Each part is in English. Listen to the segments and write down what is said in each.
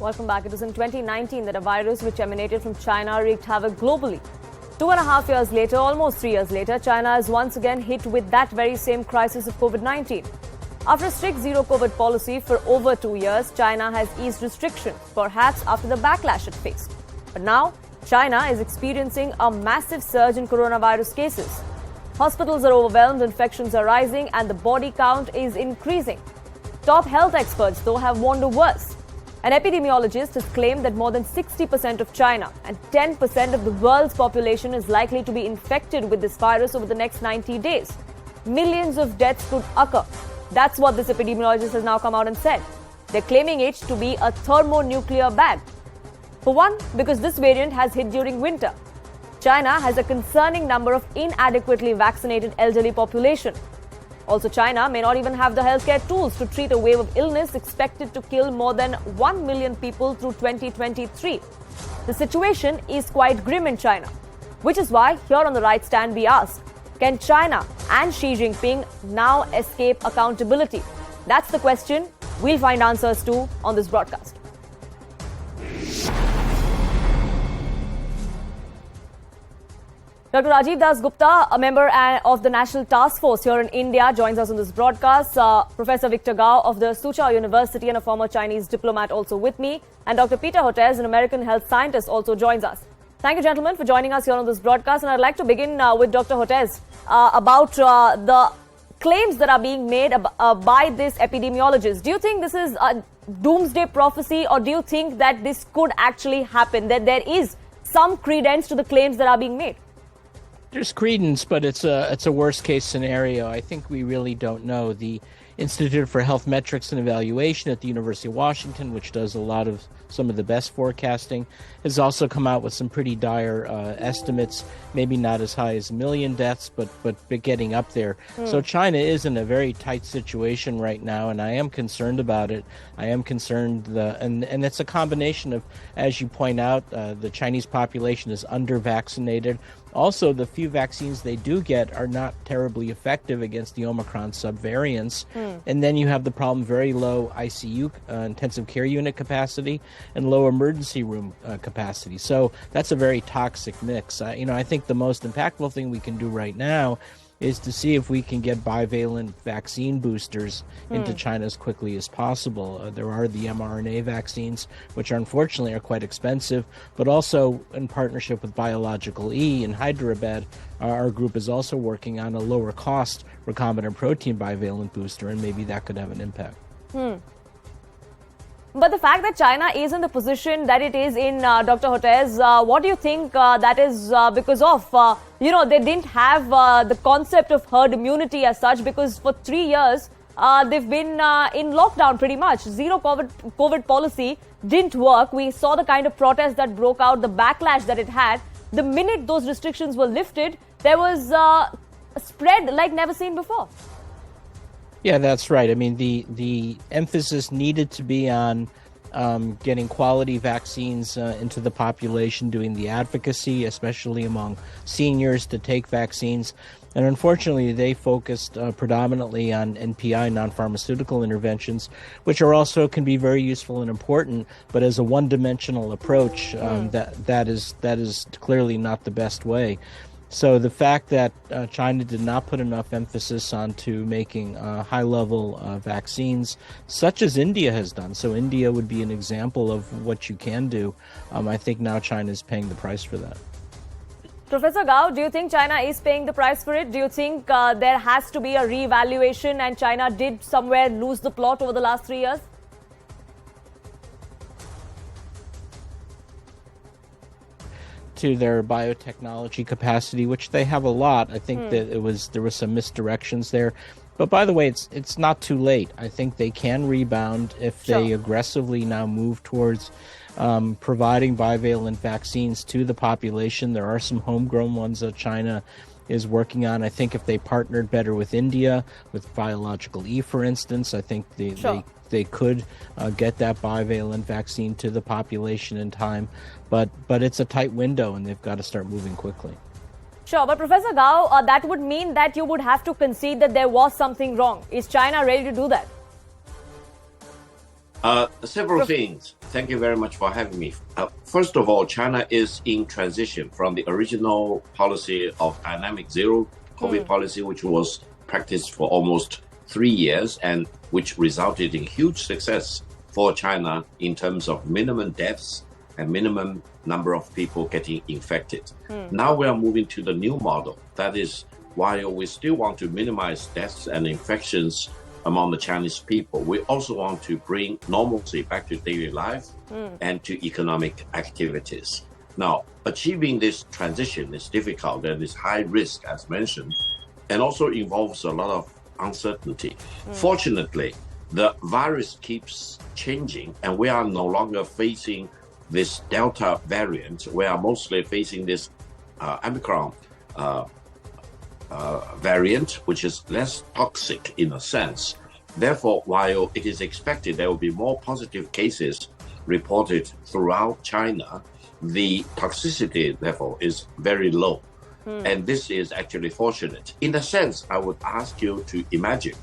Welcome back. It was in 2019 that a virus which emanated from China wreaked havoc globally. 2.5 years later, almost 3 years later, China is once again hit with that very same crisis of COVID-19. After a strict zero-COVID policy for over 2 years, China has eased restrictions, perhaps after the backlash it faced. But now, China is experiencing a massive surge in coronavirus cases. Hospitals are overwhelmed, infections are rising, and the body count is increasing. Top health experts, though, have warned of worse. An epidemiologist has claimed that more than 60% of China and 10% of the world's population is likely to be infected with this virus over the next 90 days. Millions of deaths could occur. That's what this epidemiologist has now come out and said. They're claiming it to be a thermonuclear bag. For one, because this variant has hit during winter. China has a concerning number of inadequately vaccinated elderly population. Also, China may not even have the healthcare tools to treat a wave of illness expected to kill more than 1 million people through 2023. The situation is quite grim in China, which is why here on the Right Stand we ask, can China and Xi Jinping now escape accountability? That's the question we'll find answers to on this broadcast. Dr. Rajiv Das Gupta, a member of the National Task Force here in India, joins us on this broadcast. Professor Victor Gao of the Soochow University and a former Chinese diplomat also with me. And Dr. Peter Hotez, an American health scientist, also joins us. Thank you, gentlemen, for joining us here on this broadcast. And I'd like to begin with Dr. Hotez about the claims that are being made by this epidemiologist. Do you think this is a doomsday prophecy, or do you think that this could actually happen, that there is some credence to the claims that are being made? There's credence, but it's a worst case scenario. I think we really don't know. The Institute for Health Metrics and Evaluation at the University of Washington, which does some of the best forecasting, has also come out with some pretty dire estimates, maybe not as high as 1 million deaths, but getting up there. So China is in a very tight situation right now, and I am concerned about it. I am concerned, and it's a combination of, as you point out, the Chinese population is under-vaccinated. Also, the few vaccines they do get are not terribly effective against the Omicron subvariants. And then you have the problem, very low ICU, intensive care unit capacity, and low emergency room capacity. So that's a very toxic mix. I think the most impactful thing we can do right now is to see if we can get bivalent vaccine boosters into China as quickly as possible. There are the mRNA vaccines, which unfortunately are quite expensive, but also in partnership with Biological E in Hyderabad, our group is also working on a lower cost recombinant protein bivalent booster, and maybe that could have an impact. But the fact that China is in the position that it is in, Dr. Hotez, what do you think that is because of? They didn't have the concept of herd immunity as such, because for 3 years they've been in lockdown pretty much. Zero COVID policy didn't work. We saw the kind of protest that broke out, the backlash that it had. The minute those restrictions were lifted, there was a spread like never seen before. Yeah, that's right. I mean, the emphasis needed to be on getting quality vaccines into the population, doing the advocacy, especially among seniors, to take vaccines. And unfortunately, they focused predominantly on NPI, non-pharmaceutical interventions, which are also can be very useful and important, but as a one-dimensional approach, that is clearly not the best way. So the fact that China did not put enough emphasis onto making high-level vaccines, such as India has done. So India would be an example of what you can do. I think now China is paying the price for that. Professor Gao, do you think China is paying the price for it? Do you think there has to be a re-evaluation, and China did somewhere lose the plot over the last 3 years? To their biotechnology capacity, which they have a lot. I think that there was some misdirections there. But by the way, it's not too late. I think they can rebound if they aggressively now move towards providing bivalent vaccines to the population. There are some homegrown ones that China is working on. I think if they partnered better with India, with Biological E, for instance, I think they could get that bivalent vaccine to the population in time. But it's a tight window, and they've got to start moving quickly. Sure, but Professor Gao, that would mean that you would have to concede that there was something wrong. Is China ready to do that? Several things. Thank you very much for having me. First of all, China is in transition from the original policy of dynamic zero COVID policy, which was practiced for almost 3 years and which resulted in huge success for China in terms of minimum deaths and minimum number of people getting infected. Now we are moving to the new model. That is, while we still want to minimize deaths and infections among the Chinese people, we also want to bring normalcy back to daily life and to economic activities. Now, achieving this transition is difficult and is high risk, as mentioned, and also involves a lot of uncertainty. Fortunately, the virus keeps changing and we are no longer facing this Delta variant. We are mostly facing this Omicron variant, which is less toxic in a sense. Therefore, while it is expected there will be more positive cases reported throughout China, the toxicity level is very low. And this is actually fortunate. In a sense, I would ask you to imagine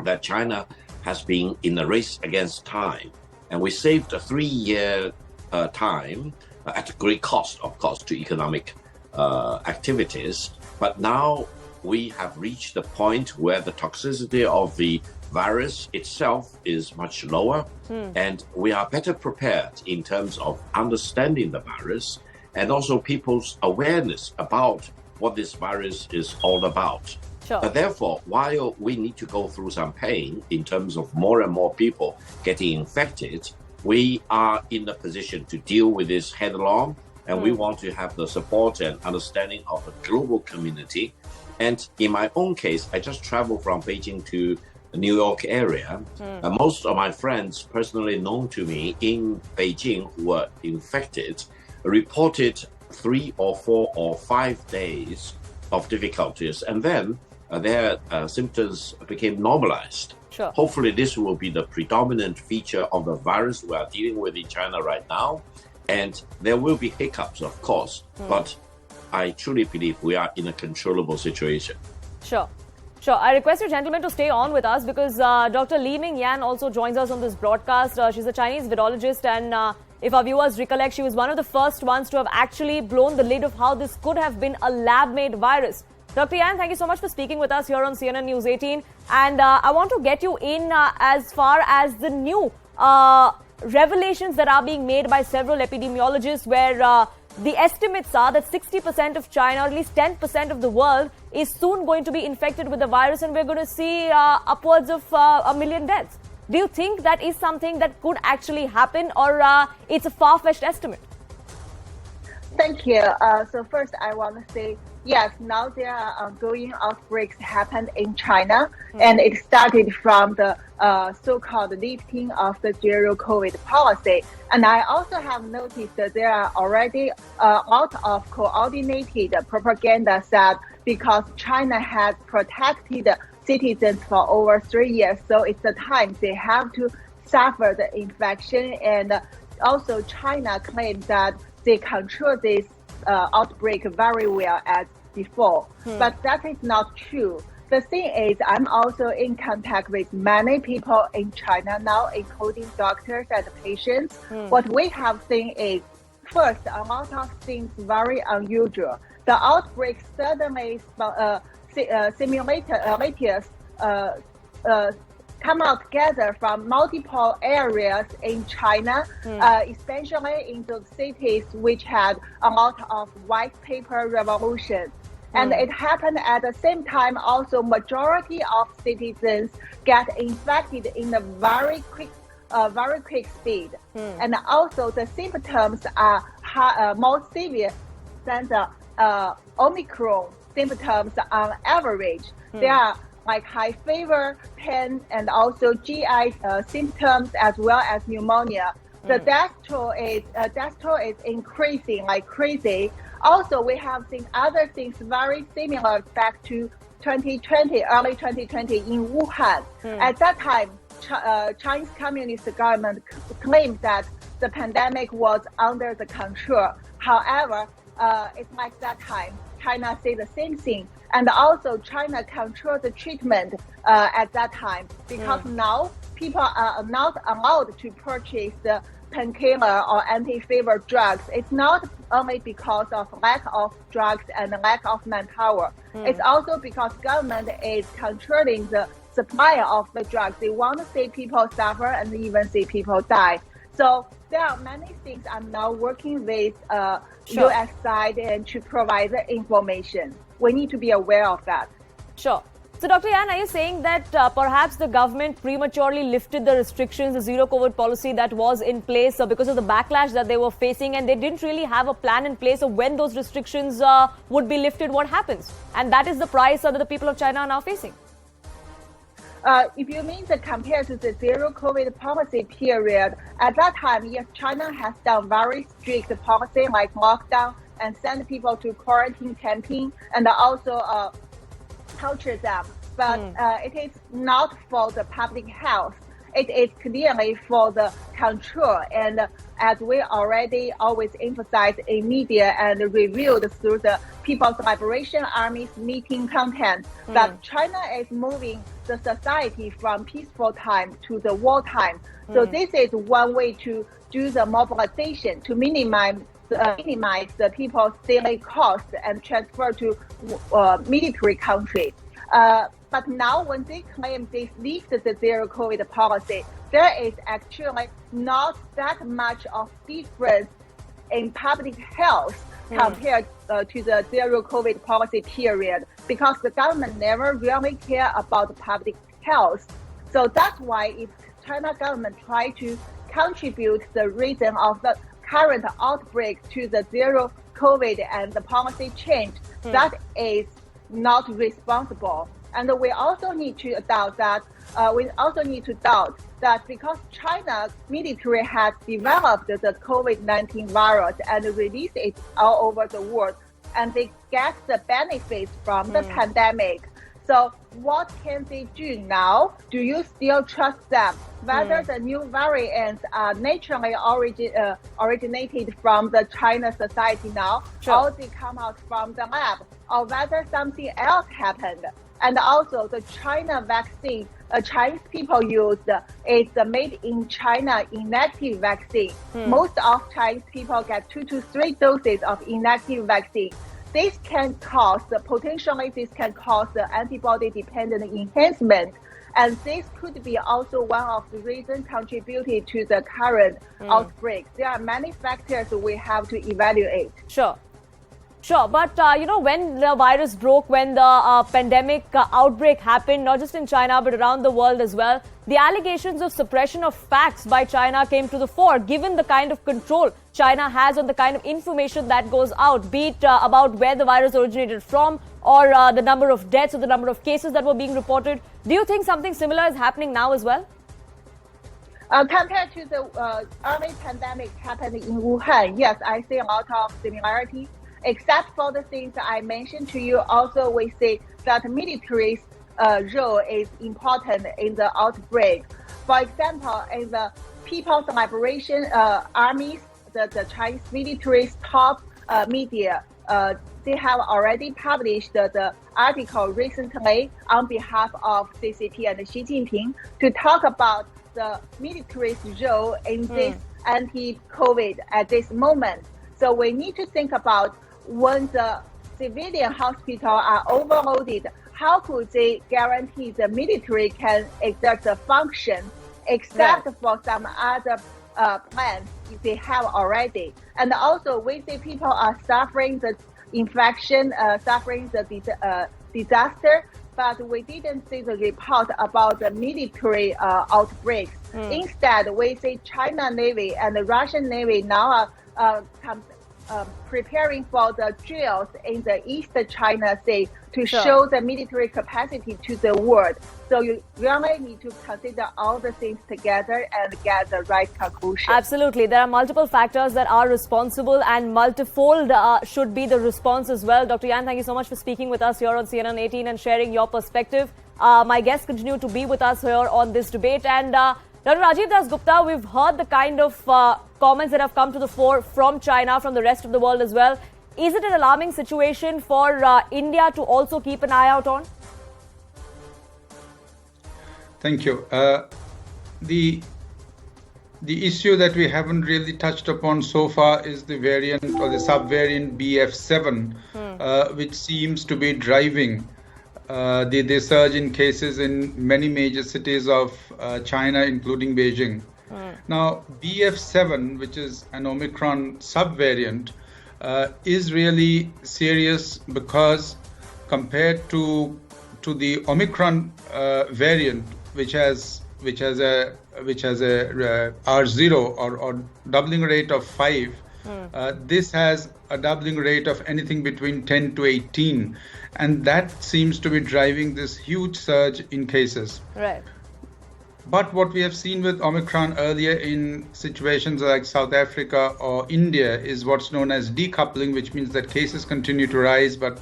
that China has been in a race against time, and we saved a 3-year time at a great cost, of course, to economic activities. But now we have reached the point where the toxicity of the virus itself is much lower, and we are better prepared in terms of understanding the virus and also people's awareness about what this virus is all about. Sure. Therefore, while we need to go through some pain in terms of more and more people getting infected, we are in the position to deal with this head-on, and we want to have the support and understanding of the global community. And in my own case, I just traveled from Beijing to the New York area. Most of my friends personally known to me in Beijing who were infected reported 3 or 4 or 5 days of difficulties, and then their symptoms became normalized. Sure. Hopefully this will be the predominant feature of the virus we are dealing with in China right now. And there will be hiccups, of course, but I truly believe we are in a controllable situation. Sure. Sure. I request you gentlemen to stay on with us because Dr. Li Ming Yan also joins us on this broadcast. She's a Chinese virologist, and if our viewers recollect, she was one of the first ones to have actually blown the lid of how this could have been a lab-made virus. Dr. Yan, thank you so much for speaking with us here on CNN News 18. And I want to get you in as far as the new revelations that are being made by several epidemiologists, where the estimates are that 60% of China, or at least 10% of the world, is soon going to be infected with the virus, and we're going to see upwards of 1 million deaths. Do you think that is something that could actually happen, or it's a far-fetched estimate? Thank you. So first, I want to say, yes, now there are ongoing outbreaks happened in China, and it started from the so-called lifting of the zero COVID policy. And I also have noticed that there are already a lot of coordinated propaganda that because China has protected citizens for over 3 years, so it's the time they have to suffer the infection. And also China claims that they control this outbreak very well as before. But that is not true. The thing is, I'm also in contact with many people in China now, including doctors and patients. What we have seen is, first, a lot of things very unusual. The outbreak suddenly simulators come out together from multiple areas in China, especially in those cities which had a lot of white paper revolution. And it happened at the same time also majority of citizens get infected in a very quick speed. And also the symptoms are more severe than the Omicron symptoms on average. They are like high fever, pain, and also GI symptoms as well as pneumonia. The death toll is increasing like crazy. Also, we have seen other things very similar back to 2020, early 2020 in Wuhan. At that time, Chinese Communist government claimed that the pandemic was under the control. However, it's like that time, China say the same thing. And also China controlled the treatment at that time because now people are not allowed to purchase the painkiller or anti-fever drugs, it's not only because of lack of drugs and lack of manpower. It's also because government is controlling the supply of the drugs. They want to see people suffer and even see people die. So there are many things I'm now working with US side and to provide the information. We need to be aware of that. Sure. So, Dr. Yan, are you saying that perhaps the government prematurely lifted the restrictions, the zero COVID policy that was in place because of the backlash that they were facing, and they didn't really have a plan in place of when those restrictions would be lifted, what happens? And that is the price that the people of China are now facing. If you mean compared to the zero COVID policy period, at that time, yes, China has done very strict policy like lockdown and send people to quarantine camping and also torture them. But it is not for the public health. It is clearly for the control. And as we already always emphasize in media and reviewed through the People's Liberation Army's meeting content, that China is moving the society from peaceful time to the wartime. So this is one way to do the mobilization to minimize the people's daily costs and transfer to military country. But now when they claim they lifted the zero COVID policy, there is actually not that much of difference in public health compared to the zero COVID policy period, because the government never really care about public health. So that's why if China government try to contribute the reason of the current outbreak to the zero COVID and the policy change, that is not responsible. And we also need to doubt that because China military has developed the COVID-19 virus and released it all over the world, and they get the benefits from the pandemic. So what can they do now? Do you still trust them? Whether the new variants are naturally originated from the China society now, or they come out from the lab, or whether something else happened. And also the China vaccine Chinese people use is the made in China inactive vaccine. Most of Chinese people get 2 to 3 doses of inactive vaccine. This can cause the antibody-dependent enhancement, and this could be also one of the reasons contributed to the current outbreak. There are many factors we have to evaluate. Sure, but when the virus broke, when the pandemic outbreak happened, not just in China but around the world as well, the allegations of suppression of facts by China came to the fore, given the kind of control China has on the kind of information that goes out, be it about where the virus originated from or the number of deaths or the number of cases that were being reported. Do you think something similar is happening now as well? Compared to the early pandemic happened in Wuhan, yes, I see a lot of similarities. Except for the things I mentioned to you, also we see that military's role is important in the outbreak. For example, in the People's Liberation Army's, the Chinese military's top media, they have already published the article recently on behalf of CCP and Xi Jinping to talk about the military's role in this anti-COVID at this moment. So we need to think about when the civilian hospitals are overloaded, how could they guarantee the military can exert the function, except for some other plans they have already. And also, we see people are suffering the infection, suffering the disaster, but we didn't see the report about the military outbreaks. Instead, we see China Navy and the Russian Navy now are preparing for the drills in the East China Sea to show the military capacity to the world. So you really need to consider all the things together and get the right conclusion. Absolutely. There are multiple factors that are responsible, and multifold should be the response as well. Dr. Yan, thank you so much for speaking with us here on CNN 18 and sharing your perspective. My guests continue to be with us here on this debate. And Dr. Rajiv Das Gupta, we've heard the kind of comments that have come to the fore from China, from the rest of the world as well. Is it an alarming situation for India to also keep an eye out on? Thank you. the issue that we haven't really touched upon so far is the variant or the subvariant BF7, which seems to be driving the surge in cases in many major cities of China, including Beijing. Now, BF7, which is an Omicron subvariant, is really serious because compared to the Omicron variant, which has a R0 or doubling rate of 5, this has a doubling rate of anything between 10 to 18, and that seems to be driving this huge surge in cases. Right. But what we have seen with Omicron earlier in situations like South Africa or India is what's known as decoupling, which means that cases continue to rise, but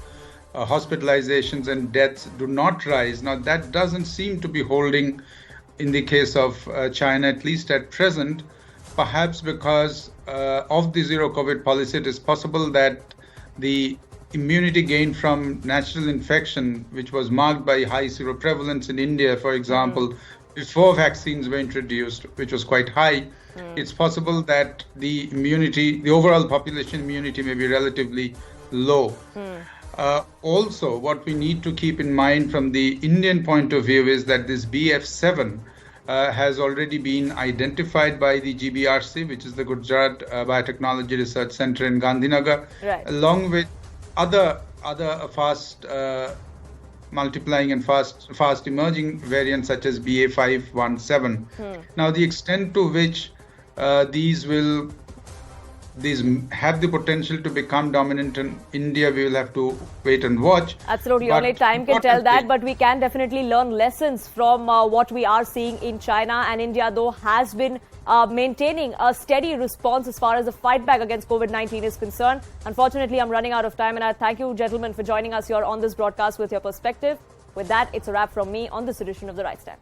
hospitalizations and deaths do not rise. Now, that doesn't seem to be holding in the case of China, at least at present, perhaps because of the zero COVID policy. It is possible that the immunity gained from natural infection, which was marked by high seroprevalence in India, for example, before vaccines were introduced, which was quite high, it's possible that the overall population immunity may be relatively low. Also, what we need to keep in mind from the Indian point of view is that this BF7 has already been identified by the GBRC, which is the Gujarat Biotechnology Research Center in Gandhinagar, along with other fast multiplying and fast emerging variants such as BA517. Now, the extent to which these have the potential to become dominant in India, we will have to wait and watch. Absolutely, But only time can tell that, but we can definitely learn lessons from what we are seeing in China. And India, though, has been maintaining a steady response as far as the fight back against COVID-19 is concerned. Unfortunately, I'm running out of time, and I thank you, gentlemen, for joining us here on this broadcast with your perspective. With that, it's a wrap from me on this edition of The Right Stand.